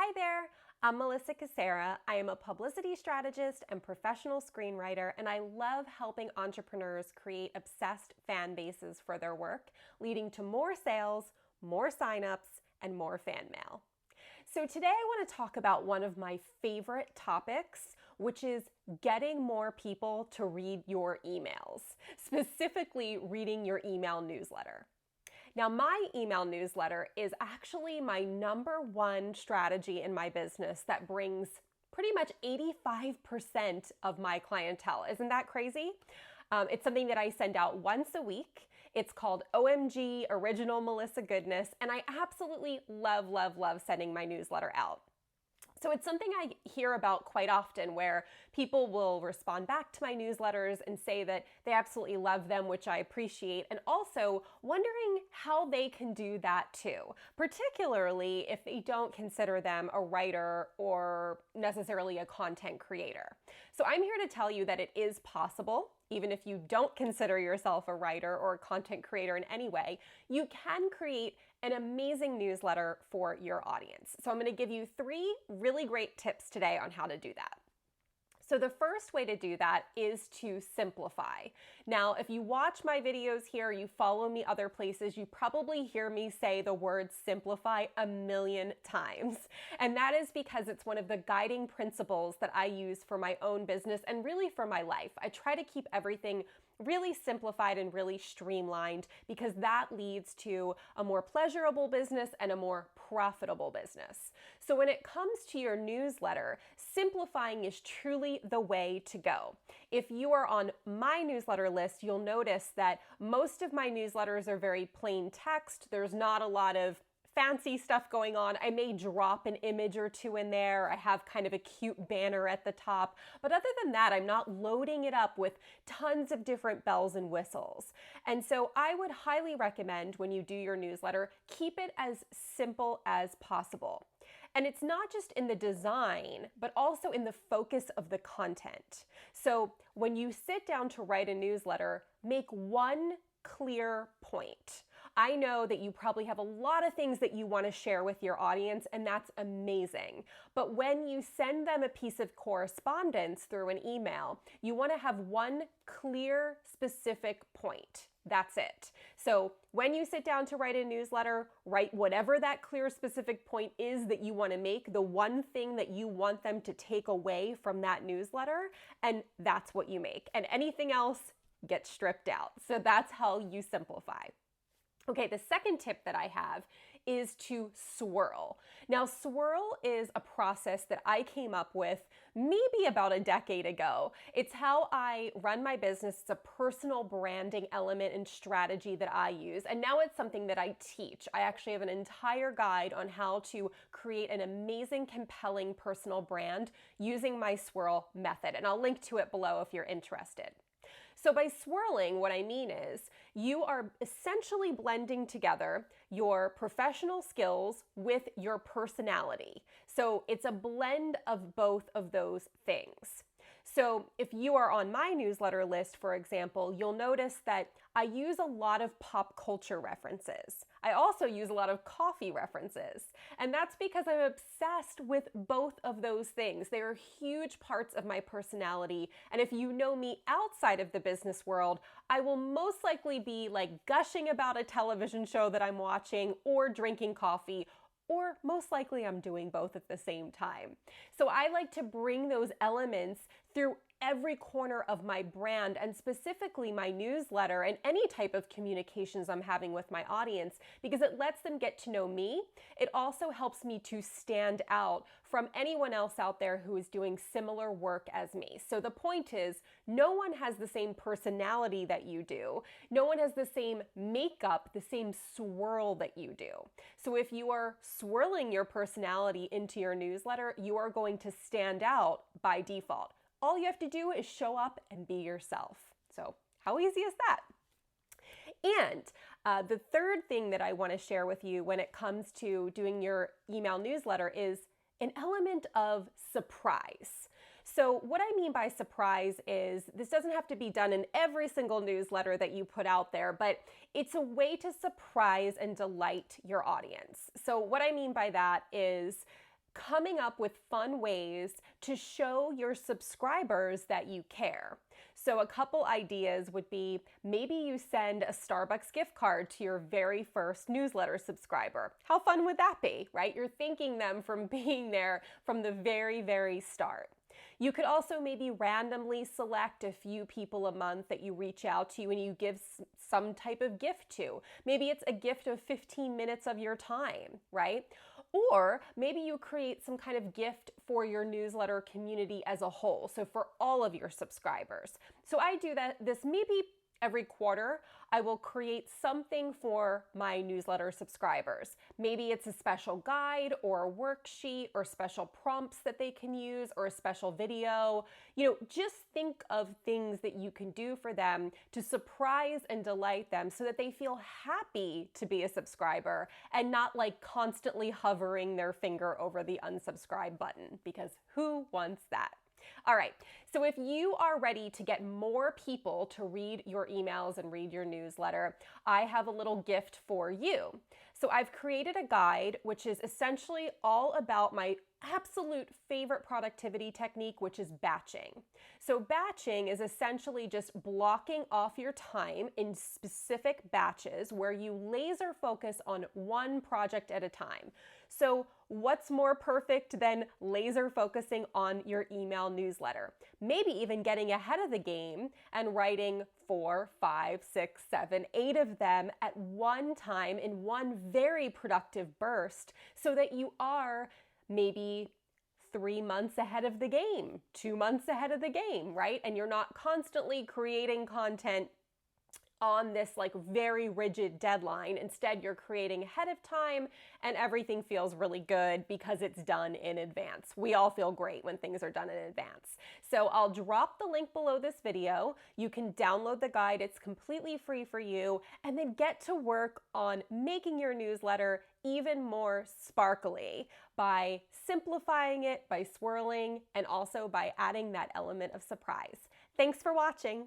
Hi there, I'm Melissa Casera. I am a publicity strategist and professional screenwriter, and I love helping entrepreneurs create obsessed fan bases for their work, leading to more sales, more signups, and more fan mail. So today I want to talk about one of my favorite topics, which is getting more people to read your emails, specifically reading your email newsletter. Now, my email newsletter is actually my number one strategy in my business that brings pretty much 85% of my clientele. Isn't that crazy? It's something that I send out once a week. It's called OMG Original Melissa Goodness, and I absolutely love, love, love sending my newsletter out. So it's something I hear about quite often where people will respond back to my newsletters and say that they absolutely love them, which I appreciate, and also wondering how they can do that too, particularly if they don't consider them a writer or necessarily a content creator. So I'm here to tell you that it is possible. Even if you don't consider yourself a writer or a content creator in any way, you can create an amazing newsletter for your audience. So I'm going to give you 3 really great tips today on how to do that. So the first way to do that is to simplify. Now, if you watch my videos here, you follow me other places, you probably hear me say the word simplify a million times. And that is because it's one of the guiding principles that I use for my own business and really for my life. I try to keep everything really simplified and really streamlined because that leads to a more pleasurable business and a more profitable business. So when it comes to your newsletter, simplifying is truly the way to go. If you are on my newsletter list, you'll notice that most of my newsletters are very plain text. There's not a lot of fancy stuff going on. I may drop an image or 2 in there. I have kind of a cute banner at the top. But other than that, I'm not loading it up with tons of different bells and whistles. And so I would highly recommend when you do your newsletter, keep it as simple as possible. And it's not just in the design, but also in the focus of the content. So when you sit down to write a newsletter, make one clear point. I know that you probably have a lot of things that you want to share with your audience, and that's amazing. But when you send them a piece of correspondence through an email, you want to have one clear, specific point. That's it. So when you sit down to write a newsletter, write whatever that clear, specific point is that you want to make, the one thing that you want them to take away from that newsletter, and that's what you make. And anything else gets stripped out. So that's how you simplify. Okay, the second tip that I have is to swirl. Now, swirl is a process that I came up with maybe about a decade ago. It's how I run my business. It's a personal branding element and strategy that I use. And now it's something that I teach. I actually have an entire guide on how to create an amazing, compelling personal brand using my swirl method. And I'll link to it below if you're interested. So by swirling, what I mean is you are essentially blending together your professional skills with your personality. So it's a blend of both of those things. So if you are on my newsletter list, for example, you'll notice that I use a lot of pop culture references. I also use a lot of coffee references. And that's because I'm obsessed with both of those things. They are huge parts of my personality. And if you know me outside of the business world, I will most likely be like gushing about a television show that I'm watching or drinking coffee, or most likely I'm doing both at the same time. So I like to bring those elements through every corner of my brand, and specifically my newsletter and any type of communications I'm having with my audience, because it lets them get to know me. It also helps me to stand out from anyone else out there who is doing similar work as me. So the point is, no one has the same personality that you do. No one has the same makeup, the same swirl that you do. So if you are swirling your personality into your newsletter, you are going to stand out by default. All you have to do is show up and be yourself. So how easy is that? And the third thing that I want to share with you when it comes to doing your email newsletter is an element of surprise. So what I mean by surprise is this doesn't have to be done in every single newsletter that you put out there, but it's a way to surprise and delight your audience. So what I mean by that is coming up with fun ways to show your subscribers that you care. So a couple ideas would be, maybe you send a Starbucks gift card to your very first newsletter subscriber. How fun would that be, right? You're thanking them from being there from the very, very start. You could also maybe randomly select a few people a month that you reach out to and you give some type of gift to. Maybe it's a gift of 15 minutes of your time, right? Or maybe you create some kind of gift for your newsletter community as a whole, so for all of your subscribers. So I do this maybe every quarter. I will create something for my newsletter subscribers. Maybe it's a special guide or a worksheet or special prompts that they can use or a special video. Just think of things that you can do for them to surprise and delight them so that they feel happy to be a subscriber and not like constantly hovering their finger over the unsubscribe button, because who wants that? All right, so if you are ready to get more people to read your emails and read your newsletter, I have a little gift for you. So I've created a guide which is essentially all about my absolute favorite productivity technique, which is batching. So batching is essentially just blocking off your time in specific batches where you laser focus on one project at a time. So what's more perfect than laser focusing on your email newsletter? Maybe even getting ahead of the game and writing 4, 5, 6, 7, 8 of them at one time in one very productive burst so that you are maybe 3 months ahead of the game, 2 months ahead of the game, right? And you're not constantly creating content on this like very rigid deadline. Instead, you're creating ahead of time and everything feels really good because it's done in advance. We all feel great when things are done in advance. So I'll drop the link below this video. You can download the guide. It's completely free for you, and then get to work on making your newsletter even more sparkly by simplifying it, by swirling, and also by adding that element of surprise. Thanks for watching.